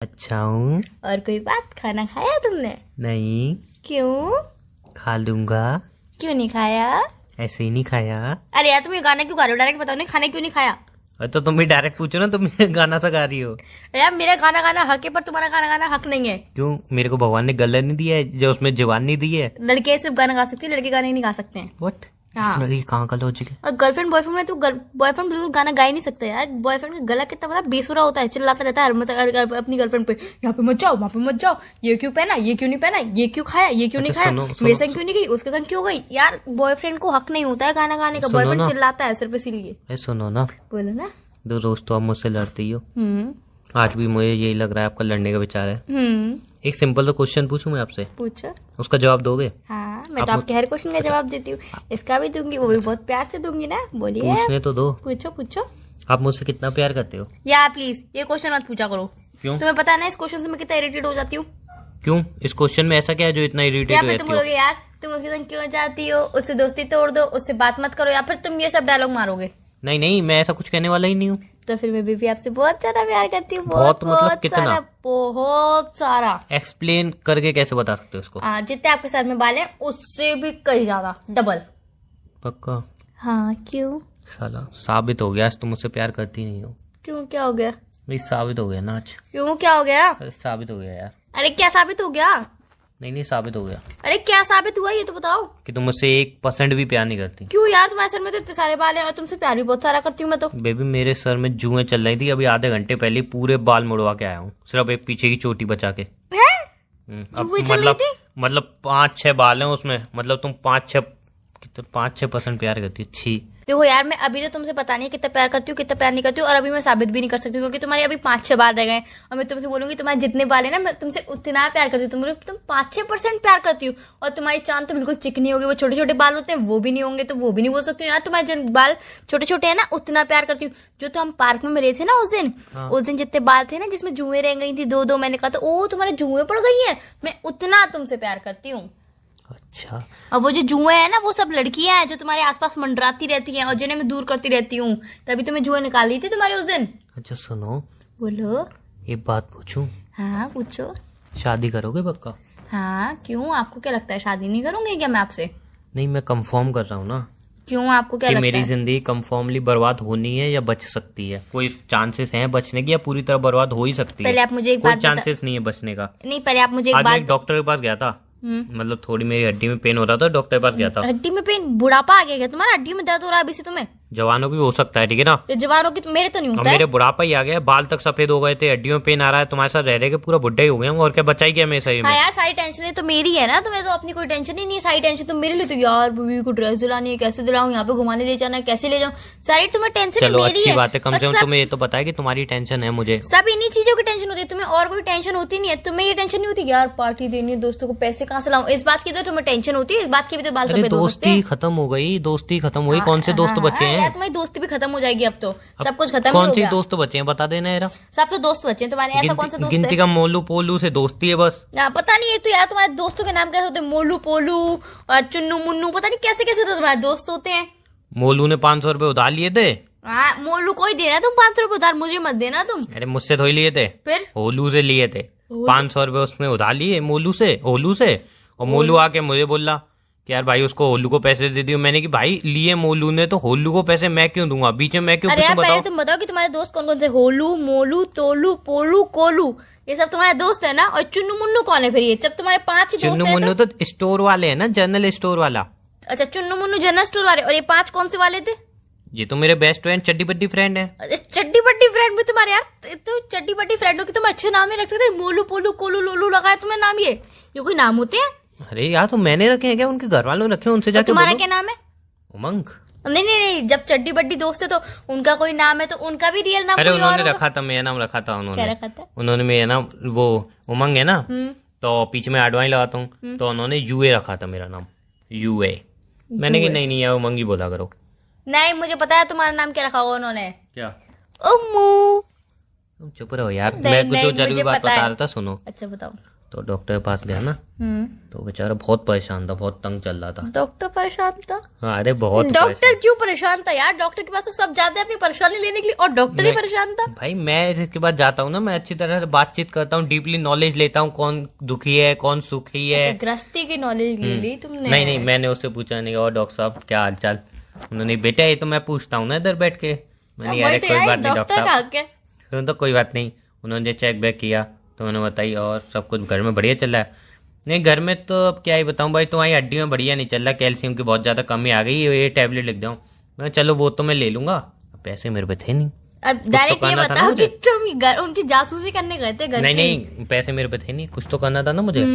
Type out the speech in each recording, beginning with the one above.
अच्छा हूँ। और कोई बात, खाना खाया तुमने? नहीं। क्यों? खा लूंगा। क्यों नहीं खाया? ऐसे ही नहीं खाया। अरे यार तुम ये गाना क्यों गा रहे हो? डायरेक्ट बताओ नहीं, खाना क्यों नहीं खाया? अरे तो तुम भी डायरेक्ट पूछो ना, तुम गाना सा गा रही हो। यार मेरा गाना गाना हक है, पर तुम्हारा गाना गाना हक नहीं है। क्यों? मेरे को भगवान ने गला नहीं दिया है जो उसमें जवान नहीं दी है? लड़के सिर्फ गाना गा सकते हैं, लड़के गाने नहीं गा सकते हैं। व्हाट? हाँ। ये कहाँ का लॉजिक है? और गर्लफ्रेंड बॉयफ्रेंड में तो बॉयफ्रेंड बिल्कुल गाना गा ही नहीं सकता यार। बॉयफ्रेंड का गला कितना मतलब बेसुरा होता है, चिल्लाता रहता है मतलब अपनी गर्लफ्रेंड पे, यहाँ पे मत जाओ, वहाँ पे मत जाओ, ये क्यों पहना, ये क्यों नहीं पहना, ये क्यों खाया, ये क्यों नहीं अच्छा, खाया, सुनो, मेरे संग क्यों नहीं गई, उसके संग क्यों गई। यार बॉयफ्रेंड को हक नहीं होता है गाना गाने का, सुनो बॉयफ्रेंड ना। चिल्लाता है सिर्फ इसीलिए। सुनो ना, बोलो ना। दो रोज तो आप मुझसे लड़ती हो। आज भी मुझे यही लग रहा है आपका लड़ने का विचार है। एक सिंपल सा क्वेश्चन पूछूं मैं आपसे, पूछो। उसका जवाब दोगे? हाँ, मैं तो आपके हर क्वेश्चन का जवाब देती हूँ, इसका भी दूंगी, वो भी बहुत प्यार से दूंगी ना। बोलिए। पूछने तो दो। पूछो पूछो। आप मुझसे कितना प्यार करते हो? यार प्लीज ये क्वेश्चन मत पूछा करो। क्यों? तुम्हें पता है ना इस क्वेश्चन से मैं कितना इरिटेट हो जाती हूँ। क्यों? इस क्वेश्चन में ऐसा क्या है जो इतना इरिटेट या हो फिर जाती तुम हो? बोलोगे यार तुम उसके संग क्यों जाती हो, उससे दोस्ती तोड़ दो, उससे बात मत करो, या फिर तुम ये सब डायलॉग मारोगे। नहीं नहीं, मैं ऐसा कुछ कहने वाला ही नहीं हूँ। तो फिर मैं भी आपसे बहुत ज्यादा प्यार करती हूँ। बहुत मतलब कितना? सारा, बहुत सारा। एक्सप्लेन करके कैसे बता सकते हो इसको? जितने आपके सर में बाल हैं उससे भी कहीं ज्यादा, डबल। पक्का? हाँ क्यों? साला साबित हो गया आज तुम मुझसे प्यार करती नहीं हो। क्यों, क्या हो गया? भाई साबित हो गया ना आज। क्यों, क्या हो गया? अरे साबित हो गया यार। अरे क्या साबित हो गया? नहीं साबित हो गया अरे क्या साबित हुआ ये तो बताओ। कि तुम मुझसे 1% भी प्यार नहीं करती। क्यों यार, तुम्हारे सर में तो इतने सारे बाल हैं और तुमसे प्यार भी बहुत सारा करती हूँ मैं तो। बेबी मेरे सर में जुएं चल रही थी, अभी आधे घंटे पहले पूरे बाल मुड़वा के आया हूँ, सिर्फ एक पीछे की चोटी बचा के। अब जुएं चल रही थी? मतलब 5-6 बाल हैं उसमें, मतलब तुम 5-6% प्यार करती हो। छी। देखो यार, मैं अभी तो तुमसे पता नहीं कितना प्यार करती हूँ कितना प्यार नहीं करती हूँ, और अभी मैं साबित भी नहीं कर सकती हूँ क्योंकि तुम्हारे अभी 5-6 बाल रह गए और मैं तुमसे बोलूंगी तुम्हारे जितने बाल है ना मैं तुमसे उतना प्यार करती हूँ। तुम 5-6% प्यार करती हूँ, और तुम्हारी चांद तो बिल्कुल चिकनी होगी, वो छोटे छोटे बाल होते हैं वो भी नहीं होंगे, तो वो भी नहीं बोल सकती हूँ यार तुम्हारे जिन बाल छोटे छोटे है ना उतना प्यार करती हूँ। जो तो हम पार्क में मिले थे ना उस दिन, उस दिन जितने बाल थे ना जिसमें जुएं रह गई थी दो, मैंने कहा तो ओ तुम्हारे जुएं पड़ गई है, मैं उतना तुमसे प्यार करती हूँ। अच्छा। और वो जो जुएं हैं ना वो सब लड़कियां हैं जो तुम्हारे आसपास मंडराती रहती हैं और जिन्हें मैं दूर करती रहती हूँ, तभी तुम्हें जुएं निकाल दी थी तुम्हारे उस दिन। अच्छा सुनो, बोलो। एक बात पूछूं? हाँ पूछो। शादी करोगे पक्का? हाँ क्यों, आपको क्या लगता है शादी नहीं करूंगी क्या मैं आपसे? नहीं मैं कंफर्म कर रहा हूँ ना। क्यों, आपको क्या कि लगता मेरी है? जिंदगी कंफर्मली बर्बाद होनी है या बच सकती है? कोई चांसेस हैं बचने की या पूरी तरह बर्बाद हो ही सकती है? पहले आप मुझे एक कोई बात चांसेस नहीं है बचने का। नहीं, पहले आप मुझे एक आज मैं बात। एक डॉक्टर के पास गया था, मतलब थोड़ी मेरी हड्डी में पेन हो रहा था, डॉक्टर के पास गया था। हड्डी में पेन? बुढ़ापा आ गया क्या तुम्हारा? हड्डी में दर्द हो रहा है अभी से तुम्हें? जवानों की भी हो सकता है, ठीक है ना? ये जवानों की, मेरे तो नहीं और होता है। मेरे बुढ़ापा ही आ गया, बाल तक सफेद हो गए थे, हड्डियों में पेन आ रहा है, तुम्हारे साथ रह रह के पूरा बुढ़ा ही हो गया हूँ, और क्या बचा ही क्या मेरे शरीर में? हाँ यार, सारी टेंशन तो मेरी है ना, तुम्हें तो अपनी कोई टेंशन ही नहीं है, सारी टेंशन तो मेरे लिए। तो यार बीवी को ड्रेस दिलानी है, कैसे दिलाऊं, यहाँ पे घुमाने ले जाना है, कैसे ले जाऊं, सारी तुम्हें टेंशन चलो मेरी अच्छी है। बात है, कम से और कम तुम्हें ये तो पता है कि तुम्हारी टेंशन है मुझे। सब इन्हीं चीजों की टेंशन होती है, तुम्हें और कोई टेंशन होती नहीं है। तुम्हें ये टेंशन नहीं होती यार पार्टी देनी है दोस्तों को, पैसे कहाँ से लाऊं, इस बात की तो तुम्हें टेंशन होती है, इस बात की भी तो बाल अरे सफेद हो सकते दोस्ती हैं। खत्म हो गई, दोस्ती खत्म हो गई, कौन से दोस्त बचे यार हैं? तुम्हारी दोस्ती भी खत्म हो जाएगी अब तो, सब कुछ खत्म ही कौन हो सी गया। दोस्त बचे हैं बता देना यार। सब तो दोस्त बचे हैं तुम्हारे, ऐसा कौन सा दोस्त गिनती है? का मोलू पोलू से दोस्ती है बस। पता नहीं है तो यार तुम्हारे दोस्तों के नाम कैसे होते हैं, मोलू पोलू और चुन्नू मुन्नू, पता नहीं कैसे कैसे तो तुम्हारे दोस्त होते हैं। मोलू ने 500 रुपए उधार लिए थे। हाँ, मोलू को ही देना तुम 500 रुपए उधार, मुझे मत देना तुम। अरे मुझसे थोड़ी लिए थे, फिर होलू से लिए थे। 500 रुपए उसने उधार लिए मोलू से, होलू से। और मोलू आके मुझे बोला कि यार भाई उसको होलू को पैसे दे दियो। मैंने कि भाई लिए मोलू ने तो होलू को पैसे मैं क्यों दूंगा, बीच में मैं क्यों? अरे यार तुम पहले बताओ। तुम बताओ कि तुम्हारे दोस्त कौन कौन से, होलू मोलू तोलू पोलू कोलू, ये सब तुम्हारे दोस्त है ना? और चुन्नू मुन्नू कौन है फिर? ये जब तुम्हारे 5 ही दोस्त चुन्नू हैं मुन्नू तो स्टोर वाले हैं ना, जनरल स्टोर वाला। अच्छा चुन्नू मुन्नू जनरल स्टोर वाले, और ये 5 कौन से वाले थे? ये तो मेरे बेस्ट फ्रेंड चड्डी बड्डी फ्रेंड है। चड्डी बड्डी फ्रेंड भी तुम्हारे? यार तो चड्डी बड्डी फ्रेंडों की तुम अच्छे नाम नहीं रख सकते? मोलू पोलू कोलू लोलू लगाया तुम्हें नाम, ये कोई नाम होते हैं? अरे यार तो मैंने रखे हैं क्या? उनके घर वालों ने रखे हैं, उनसे जाके तुम्हारा बोलो। क्या नाम है? उमंग। नहीं नहीं नहीं, जब चड्डी बड्डी दोस्त है तो उनका कोई नाम है तो उनका भी रियल नाम अरे कोई और उन्होंने होगा। रखा था, मेरा नाम रखा था उन्होंने। क्या रखा था? उन्होंने मेरा नाम, वो उमंग है ना, तो पीछे में आडवाई लगाता हूँ, तो उन्होंने यूए रखा था मेरा नाम, यूए। मैंने कि नहीं नहीं यार उमंग ही बोला करो। नहीं, मुझे पता है तुम्हारा नाम क्या रखा होगा उन्होंने। क्या? अम्मू। तुम चुप रहो यार, नहीं, मैं कुछ नहीं, जरूरी मुझे बात पता बता है। रहा था, सुनो। अच्छा बताओ। तो डॉक्टर के पास गया ना, तो बेचारा बहुत परेशान था, बहुत तंग चल रहा था। डॉक्टर परेशान था? हाँ, अरे बहुत डॉक्टर क्यों परेशान था यार? डॉक्टर के पास तो सब जाते हैं अपनी परेशानी लेने के लिए, और डॉक्टर ही परेशान था? भाई मैं जिसके पास जाता हूँ ना, मैं अच्छी तरह से बातचीत करता हूँ, डीपली नॉलेज लेता हूँ, कौन दुखी है कौन सुखी है। गृहस्थी की नॉलेज ले ली तुमने? नहीं, मैंने उससे पूछा नहीं, और डॉक्टर साहब क्या हाल चाल? उन्होंने, बेटा ये तो मैं पूछता हूँ ना इधर बैठ के। मैंने यार कोई बात नहीं डॉक्टर साहब, तो कोई बात नहीं। उन्होंने चेक बैक किया तो मैंने बताई, और सब कुछ घर में बढ़िया चल रहा है। नहीं, घर में तो अब क्या ही बताऊं भाई, तुम्हारी हड्डी में बढ़िया नहीं चल रहा, कैल्शियम की बहुत ज्यादा कमी आ गई, ये टैबलेट लिख दूं मैं, चलो वो तो मैं ले लूंगा, पैसे मेरे पे थे नहीं। अब डायरेक्ट ये बताओ कि तुम उनकी जासूसी करने गए थे घर? नहीं, पैसे मेरे पे थे नहीं, कुछ तो करना था ना मुझे।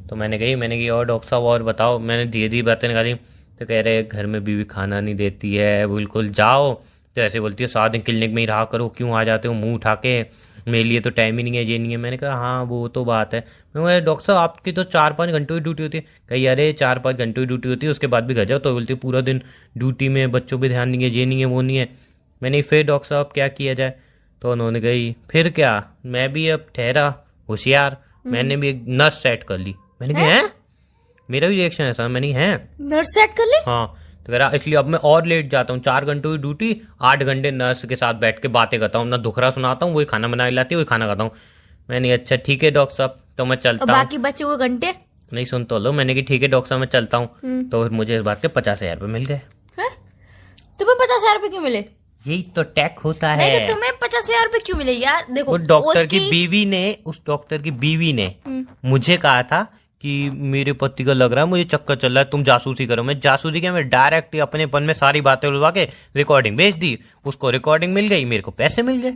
तो मैंने कही और डॉक्टर साहब और बताओ, मैंने धीरे बातें निकाली। तो कह रहे घर में बीवी खाना नहीं देती है बिल्कुल, जाओ। तो ऐसे बोलती है 7 दिन क्लिनिक में ही रहा करो, क्यों आ जाते हो मुंह उठा के, मेरे लिए तो टाइम ही नहीं है, ये नहीं है। मैंने कहा हाँ वो तो बात है। मैं डॉक्टर साहब आपकी तो 4-5 घंटों की ड्यूटी होती है। कही अरे 4-5 घंटों की ड्यूटी होती है, उसके बाद भी घर जाओ। तो बोलती पूरा दिन ड्यूटी में, बच्चों पे ध्यान नहीं है, ये नहीं है वो नहीं है। मैंने फिर डॉक्टर साहब क्या किया जाए? तो उन्होंने कही फिर क्या, मैं भी अब ठहरा होशियार, मैंने भी एक नर्स सेट कर ली। मैंने कहा है? मेरा भी रिएक्शन ऐसा, मैंने है नर्स सेट कर ली? हाँ। तो कह रहा इसलिए अब मैं और लेट जाता हूँ, 4 घंटों की ड्यूटी, 8 घंटे नर्स के साथ बैठ के बातें करता हूँ, अपना दुखरा सुनाता हूँ, वही खाना बना लाती है, वही खाना खाता हूँ। मैंने अच्छा ठीक है डॉक्टर साहब, तो मैं चलता हूँ। बाकी बचे हुए घंटे नहीं सुन तो लो। मैंने कहा ठीक है डॉक्टर साहब मैं चलता हूँ। तो फिर मुझे इस बात के 50,000 रुपये मिल गए। तुम्हें 50,000 रुपये क्यों मिले? यही तो टैक होता है। नहीं तो तुम्हें 50,000 रुपये क्यों मिले यार? देखो वो डॉक्टर की बीवी ने, उस डॉक्टर की बीवी ने मुझे कहा था कि मेरे पति का लग रहा है मुझे चक्कर चल रहा है, तुम जासूसी करो। मैं जासूसी क्या, मैं डायरेक्ट अपने पन में सारी बातें उलवा के रिकॉर्डिंग भेज दी, उसको रिकॉर्डिंग मिल गई, मेरे को पैसे मिल गए।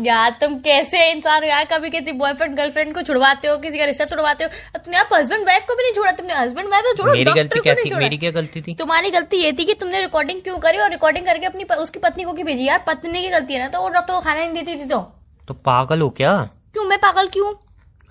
यार तुम कैसे इंसान हो यार? कभी किसी बॉयफ्रेंड गर्लफ्रेंड को छुड़वाते हो, किसी का रिश्ता छुड़वाते हो। तुमने आप हस्बैंड वाइफ को भी नहीं छोड़ा, तुमने हस्बैंड वाइफ को छोड़ो, मेरी गलती क्या थी? मेरी क्या गलती थी? तुम्हारी गलती ये थी कि तुमने रिकॉर्डिंग क्यों करी, और रिकॉर्डिंग करके अपनी उसकी पत्नी को क्यों भेजी? यार पत्नी की गलती है ना, तो वो डॉक्टर को खाना नहीं देती थी। तो पागल हो क्या? क्यों? मैं पागल क्यों?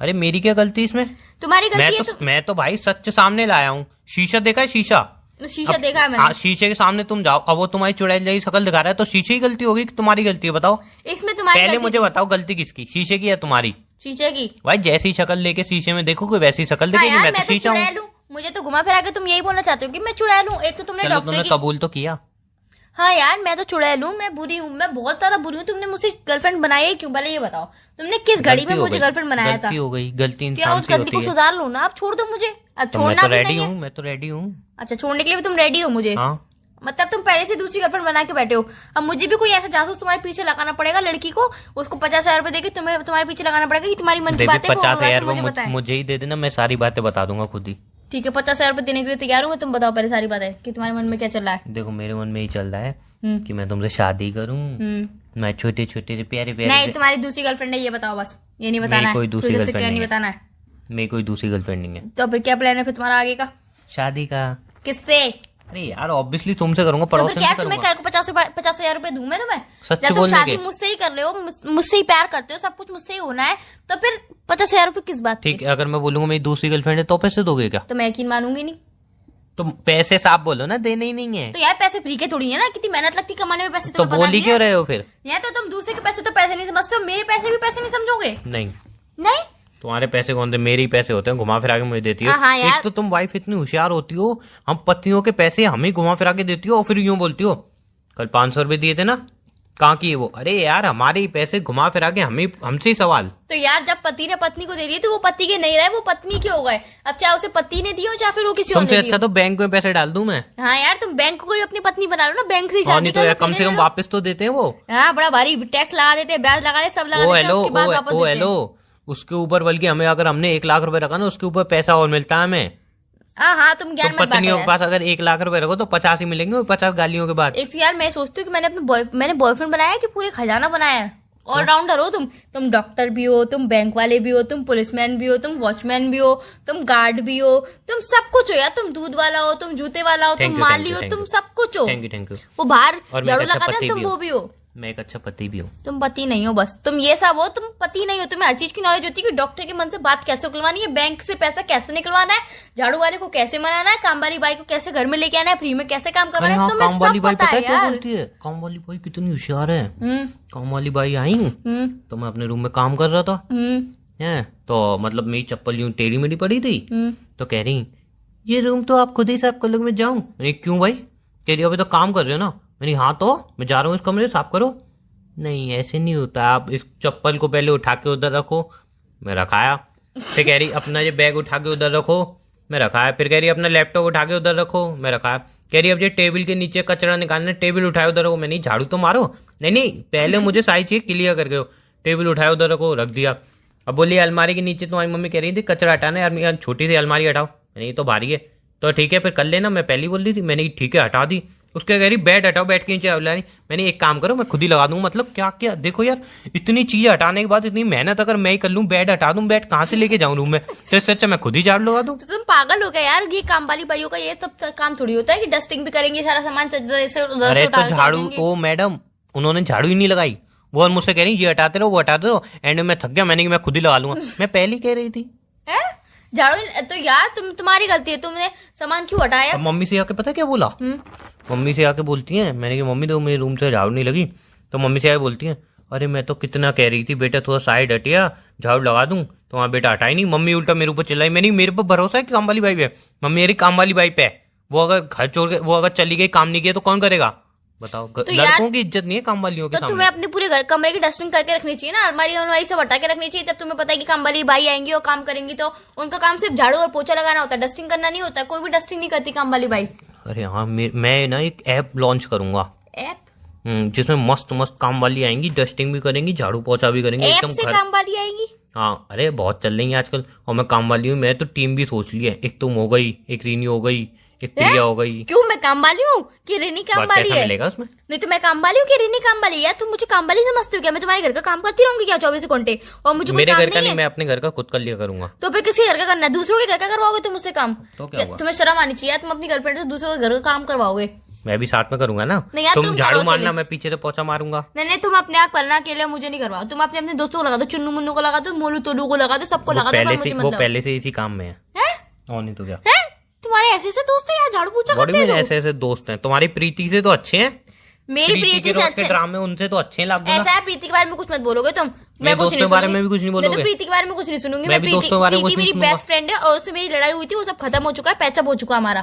अरे मेरी क्या गलती इसमें? तुम्हारी गलती है। मैं तो भाई सच सामने लाया हूँ। शीशा देखा है? शीशा देखा है मैंने। शीशे के सामने तुम जाओ, अब वो तुम्हारी चुड़ैल जैसी शक्ल दिखा रहा है, तो शीशे की गलती होगी कि तुम्हारी गलती है? बताओ इसमें तुम्हारी पहले मुझे बताओ, गलती किसकी, शीशे की या तुम्हारी? शीशे की। भाई जैसी शक्ल लेके शीशे में देखो, कोई वैसी शक्ल दिखेगी? मैं तो शीशा हूँ। मुझे तो घुमा फिरा के तुम यही बोलना चाहते हो कि मैं चुड़ैल हूँ? एक तो तुमने कबूल तो किया। हाँ यार मैं तो चुड़ैल हूँ, मैं बुरी हूँ, मैं बहुत ज्यादा बुरी हूँ। तुमने मुझसे गर्लफ्रेंड बनाई है क्यों? पहले ये बताओ, तुमने किस घड़ी में मुझे गर्लफ्रेंड बनाया था? गलती हो गई, गलती इंसान क्या उस गलती को सुधार लो ना, आप छोड़ दो मुझे। छोड़ना भी नहीं है। मैं तो रेडी हूँ। अच्छा, छोड़ने के लिए भी तुम रेडी हो मुझे? हाँ। मतलब तुम पहले से दूसरी गर्लफ्रेंड बना के बैठे हो। अब मुझे भी कोई ऐसा जासूस तुम्हारे पीछे लगाना पड़ेगा, लड़की को, उसको 50,000 रुपए देके तुम्हें तुम्हारे पीछे लगाना पड़ेगा कि तुम्हारी मन की बातें 50,000 मुझे ही दे देना, मैं सारी बातें बता दूंगा खुद ही। ठीक है, 50,000 रुपए देने के लिए तैयार हूँ मैं। तुम बताओ पहले सारी बातें कि तुम्हारे मन में क्या चल रहा है। देखो मेरे मन में ही चल रहा है कि मैं तुमसे शादी करूं, मैं छोटे छोटे प्यारे प्यारे। नहीं, तुम्हारी दूसरी गर्लफ्रेंड है, ये बताओ बस। ये नहीं बताना है, कोई दूसरी गर्लफ्रेंड नहीं बताना है। मेरी कोई दूसरी गर्लफ्रेंड नहीं है। तो फिर क्या प्लान है फिर तुम्हारा आगे का? शादी का। किससे? अरे यार ऑब्वियसली तुमसे करूंगा, पड़ोस से करूंगा। तुम्हें क्या 50,000 रुपए दूं मैं तुम्हें? सच जब तुम बोलने शादी मुझसे ही कर रहे हो, मुझसे ही प्यार करते हो, सब कुछ मुझसे ही होना है, तो फिर 50,000 रुपए किस बात? ठीक है, अगर मैं बोलूंगा मेरी दूसरी गर्लफ्रेंड है तो पैसे दोगे क्या? तो मैं यकीन मानूंगी नहीं। तो पैसे साफ बोलो ना, देने ही नहीं है। तो यार पैसे फ्री के थोड़ी है ना, कितनी मेहनत लगती कमाने में पैसे। तो बोल ही क्यों रहे हो फिर? यार तो तुम दूसरे के पैसे तो पैसे नहीं समझते हो, मेरे पैसे भी पैसे नहीं समझोगे? नहीं नहीं, तुम्हारे पैसे कौन थे? मेरे ही पैसे होते हैं, घुमा फिरा के मुझे देती हो। हाँ यार। एक तो तुम वाइफ इतनी होशियार होती हो, हम पत्नियों के पैसे हमें घुमा फिरा के देती हो, और फिर यूं बोलती हो कल 500 रुपए दिए थे ना, कहाँ की वो? अरे यार हमारे ही पैसे घुमा फिरा के हमसे ही सवाल। तो यार जब पति ने पत्नी को दे दिए तो वो पति के नहीं रहे, वो पत्नी के हो गए। अब चाहे उसे पति ने दियो चाहे फिर वो किसी और ने दियो। अच्छा तो बैंक में पैसे डाल दूं मैं? हाँ यार, तुम बैंक को ही अपनी पत्नी बना लो ना, बैंक से ही शादी तो कम से कम वापस तो देते हैं वो। हाँ, बड़ा भारी टैक्स लगा देते हैं, ब्याज लगा देते, सब लगा देते हैं, उसके बाद वापस देते हैं। हेलो, उसके ऊपर बल्कि हमें, अगर हमने 1 लाख रुपए रखा ना, उसके ऊपर पैसा और मिलता है हमें। हाँ, तुम ज्ञान मत बांटो। पत्नियों के पास अगर 1 लाख रुपए रखो तो 50 ही मिलेंगे, 50 गालियों के बाद। एक तो यार मैं सोचती हूँ कि मैंने बॉयफ्रेंड बनाया है कि पूरे खजाना बनाया है। ऑलराउंडर हो तुम डॉक्टर भी हो, तुम बैंक वाले भी हो, तुम पुलिसमैन भी हो, तुम वॉचमैन भी हो, तुम गार्ड भी हो, तुम सब कुछ हो यार। तुम दूध वाला हो, तुम जूते वाला हो, तुम माली हो, तुम सब कुछ हो। Thank you. वो बाहर झाड़ू लगाते हैं, तुम वो भी हो। मैं एक अच्छा पति भी हूँ। तुम पति नहीं हो, बस तुम ये सब हो, तुम पति नहीं हो। तुम्हें हर चीज की नॉलेज होती है कि डॉक्टर के मन से बात कैसे उकलवानी है, बैंक से पैसा कैसे निकलवाना है, झाड़ू वाले को कैसे मनाना है, काम वाली बाई को कैसे घर में लेके आना है, फ्री में कैसे काम करवाना है। तुम्हें सब पता है यार। काम वाली बाई कितनी होशियार है। काम वाली बाई आई तो मैं अपने रूम में काम कर रहा था, हैं तो मतलब मेरी चप्पल यूं टेढ़ी मेढ़ी पड़ी थी, तो कह रही ये रूम तो आप खुद ही साफ कर लो, मैं जाऊं? मैंने क्यों भाई? कह रही अभी तो काम कर रहे हो ना। मैंने हाँ तो मैं जा रहा हूँ इस कमरे साफ करो। नहीं ऐसे नहीं होता, आप इस चप्पल को पहले उठा के उधर रखो। मैं रखाया। फिर कह रही अपना ये बैग उठा के उधर रखो। मैं रखाया। फिर कह रही अपना लैपटॉप उठा के उधर रखो। मैं रखाया। कह रही अब ये टेबल के नीचे कचरा निकालना, टेबल उठाए उधर रखो। मैं नहीं झाड़ू तो मारो। नहीं पहले मुझे सारी चीज क्लियर करके दो। टेबल उठाए उधर रखो, रख दिया। अब बोली अलमारी के नीचे तुम्हारी मम्मी कह रही थी कचरा हटाना यार, छोटी सी अलमारी हटाओ। मैंने ये तो भारी है। तो ठीक है फिर कर लेना, मैं पहले बोल रही थी। मैंने ठीक है हटा दी। उसके कह रही बेड हटाओ, बेड के नीचे अलमारी। मैंने एक काम करो मैं खुद ही लगा दूं। मतलब क्या क्या देखो यार, इतनी चीजें हटाने के बाद इतनी मेहनत अगर मैं ही कर लूं, बेड हटा दूं, बेड कहाँ से लेके जाऊं रूम में? तो इससे अच्छा मैं खुद ही झाड़ू लगा दूं। तो तुम पागल हो गए यार, ये काम वाली भाइयों का ये सब काम थोड़ी होता है कि डस्टिंग भी करेंगे, सारा सामान से अरे तो झाड़ू ओ मैडम उन्होंने झाड़ू ही नहीं लगाई, वो और मुझसे कह रही ये हटाते रहो वो हटाते रहो। एंड में मैं थक गया, मैंने कि मैं खुद ही लगा लूंगा। मैं पहले ही कह रही थी झाड़ू। तो यार तुम्हारी गलती है, तुमने सामान क्यों हटाया? अब मम्मी से आके पता क्या बोला? मम्मी से आके बोलती है, मैंने कहा मम्मी तो मेरे रूम से झाड़ू नहीं लगी। तो मम्मी से आके बोलती है अरे मैं तो कितना कह रही थी बेटा थोड़ा साइड हटिया झाड़ू लगा दूं, तो वहाँ बेटा हटा ही नहीं। मम्मी उल्टा मेरे ऊपर चिल्लाई। मैंने मेरे पर भरोसा है कि काम वाली बाई पे। मम्मी मेरी काम वाली बाई पे है, वो अगर घर छोड़ के वो अगर चली गई काम नहीं किया तो कौन करेगा बताओ? तो लड़कों की इज्जत नहीं है काम वालियों के तो सामने। तुम्हें अपने पूरे घर कमरे की डस्टिंग करके रखनी चाहिए ना, अलमारी सब हटा के रखनी चाहिए। तब तुम्हें पता है कि काम वाली भाई आएंगी और काम करेंगी, तो उनका काम सिर्फ झाड़ू और पोछा लगाना होता है, डस्टिंग करना नहीं होता। कोई भी डस्टिंग नहीं करती काम वाली भाई। अरे हाँ मैं ना एक ऐप लॉन्च करूंगा, ऐप जिसमें मस्त मस्त काम वाली आएंगी, डस्टिंग भी करेंगी, झाड़ू पोछा भी करेंगी। ऐप से काम वाली आएंगी? हाँ अरे बहुत चल रही है आजकल। और मैं काम वाली हूँ, मैं तो टीम भी सोच ली है। एक तुम हो गई, एक रीनी हो गई, एक प्रिया हो गई। क्यों मैं काम वाली हूँ कि रीनी काम वाली है? मिलेगा उसमें? नहीं तो मैं काम वाली हूँ कि रीनी काम वाली है? यार तुम मुझे काम वाली समझते हो क्या? मैं तुम्हारे घर का काम करती रहूंगी क्या 24 घंटे? और मुझे मेरे घर का नहीं, मैं अपने घर का खुद कर लिया करूंगा। तो फिर किसी घर का करना है? दूसरों के घर का करवाओगे तुम मुझसे काम? तो क्या हुआ? तुम्हें शर्म आनी चाहिए, तुम अपनी गर्लफ्रेंड से दूसरों के घर का काम करवाओगे। मैं भी साथ में करूंगा ना। नहीं यार, तुम झाड़ू मारना, अकेले। मैं पीछे से पोछा मारूंगा। नहीं तुम अपने आप करना, अकेले मुझे नहीं करवाओ। तुम अपने दोस्तों को लगा दो, चुन्नू मुन्नू को लगा दो, मोलू तोलू को लगा दो, सबको लगा दो। वो पहले से इसी काम में है। और नहीं तो क्या? तुम्हारे ऐसे ऐसे दोस्त हैं यार, झाड़ू पोछा करते हैं? ऐसे ऐसे दोस्त हैं। तुम्हारी प्रीति से तो अच्छे हैं। मेरी प्रीति से अच्छे ड्रामे उनसे तो अच्छे हैं। ऐसा है, प्रीति के बारे में कुछ मत बोलोगे तुम। मैं कुछ नहीं, बारे में भी कुछ नहीं बोलोगे। मैं तो प्रीति के बारे में कुछ नहीं सुनूंगी। मैं प्रीति मेरी बेस्ट फ्रेंड है और उससे मेरी लड़ाई हुई थी, वो सब खत्म हो चुका है, पैचअप हो चुका हमारा।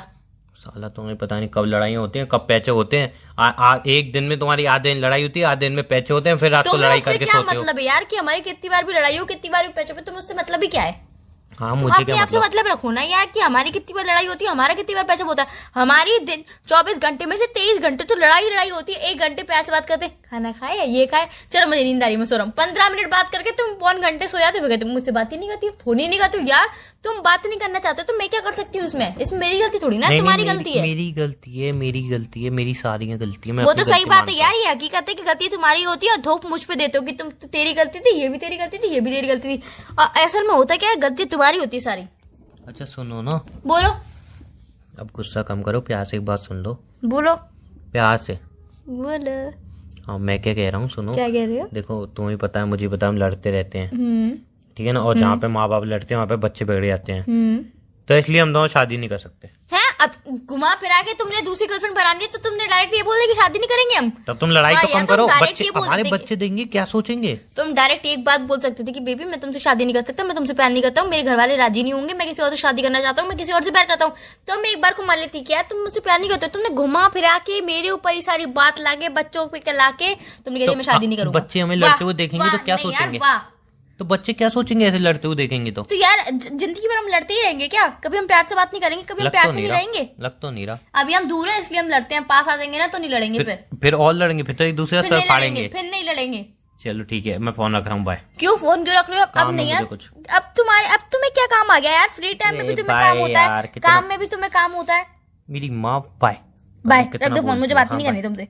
साला तुम्हें पता नहीं कब लड़ाई होती हैं, कब पैचे होते हैं। एक दिन में तुम्हारी आधे दिन लड़ाई होती है, आधे दिन में पैचे होते हैं, फिर रात को लड़ाई करके सोते हो। क्या मतलब है यार कि हमारी कितनी बार भी लड़ाई हो, कितनी बार भी पैचअप हो? तुम उससे मतलब ही क्या है? हाँ मुझे क्या आपसे मतलब रखो ना यार कि हमारी कितनी बार लड़ाई होती है, हमारा कितनी बार पैचअप होता है। हमारी दिन 24 घंटे में से 23 घंटे तो लड़ाई होती है। 1 घंटे पे ऐसे बात करते खाना खाए, ये खाए, चलो मुझे नींद आ रही है मैं सो रहा हूँ। 15 मिनट बात करके तुम 4 घंटे सो जाते हो। तुम मुझसे बात ही नहीं करती, फोन ही नहीं करती यार। तुम बात नहीं करना चाहते तो मैं क्या कर सकती हूँ इसमें मेरी गलती थोड़ी ना, तुम्हारी गलती है। मेरी गलती है, मेरी सारी गलती है। वो तो सही बात है यार, ये हकीकत है कि गलती तुम्हारी होती है और धोप मुझ पे देते हो कि तुम तेरी गलती थी, ये भी तेरी गलती थी, ये भी तेरी गलती थी। और असल में होता क्या है, गलती तुम्हारी होती है सारी। अच्छा सुनो ना, बोलो। अब गुस्सा कम करो, प्यार से एक बात सुन लो। बोलो प्यार से। बोलो। हाँ मैं क्या कह रहा हूँ सुनो। क्या कह रहे हो? देखो तुम्हें पता है, मुझे पता है, हम लड़ते रहते हैं, ठीक है ना। और जहाँ पे माँ बाप लड़ते हैं वहाँ पे बच्चे बिगड़ जाते हैं। तो इसलिए हम दोनों शादी नहीं कर सकते हैं। अब घुमा फिरा के तुमने दूसरी गर्लफ्रेंड बनानी है तो तुमने डायरेक्ट ये बोल दे कि शादी नहीं करेंगे हम। तब तुम लड़ाई तो कम करो, बच्चे हमारे कि बच्चे देंगे क्या सोचेंगे। तुम डायरेक्ट एक बात बोल सकते थे कि बेबी मैं तुमसे शादी नहीं कर सकता, मैं तुमसे प्यार नहीं करता हूँ, मेरे घर वाले राजी नहीं होंगे, मैं किसी और से शादी करना चाहता हूँ, मैं किसी और से प्यार करता हूँ। तो मैं एक बार को मान लेती क्या तुम मुझसे प्यार नहीं करते। तुमने घुमा फिरा के मेरे ऊपर ही सारी बात लाके बच्चों पे लाके तुमने कहा मैं शादी नहीं करूंगा। बच्चे हमें लड़ते हुए देखेंगे तो क्या सोचेंगे? तो बच्चे क्या सोचेंगे ऐसे लड़ते हुए देखेंगे तो यार जिंदगी भर हम लड़ते ही रहेंगे क्या? कभी हम प्यार से बात नहीं करेंगे, कभी हम प्यार से नहीं रहेंगे? लग तो नहीं रहा। अभी हम दूर हैं इसलिए हम लड़ते हैं, पास आ जाएंगे ना तो नहीं लड़ेंगे। फिर और लड़ेंगे, फिर तो एक दूसरे का सर फाड़ेंगे, फिर नहीं लड़ेंगे। चलो ठीक है, मैं फोन रख रहा हूँ, बाय। क्यों फोन क्यों रख रहे हो? अब नहीं यार, अब तुम्हें क्या काम आ गया यार? फ्री टाइम में भी तुम्हें काम होता है, काम में भी तुम्हें काम होता है। मेरी माँ बाय बाय, रख दो फोन, मुझे बात नहीं करनी तुमसे।